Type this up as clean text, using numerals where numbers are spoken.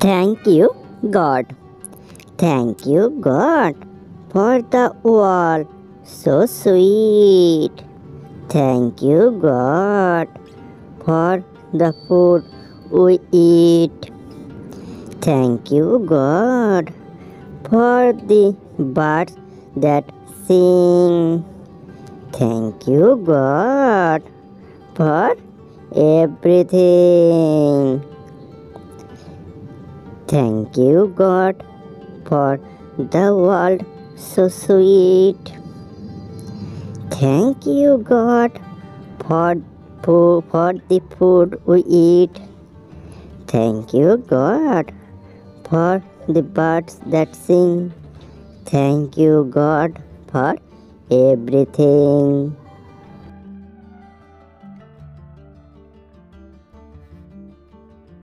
Thank you, God. Thank you, God, for the world so sweet. Thank you, God, for the food we eat. Thank you, God, for the birds that sing. Thank you, God, for everything. Thank you, God, for the world so sweet. Thank you, God, for, for the food we eat. Thank you, God, for the birds that sing. Thank you, God, for everything.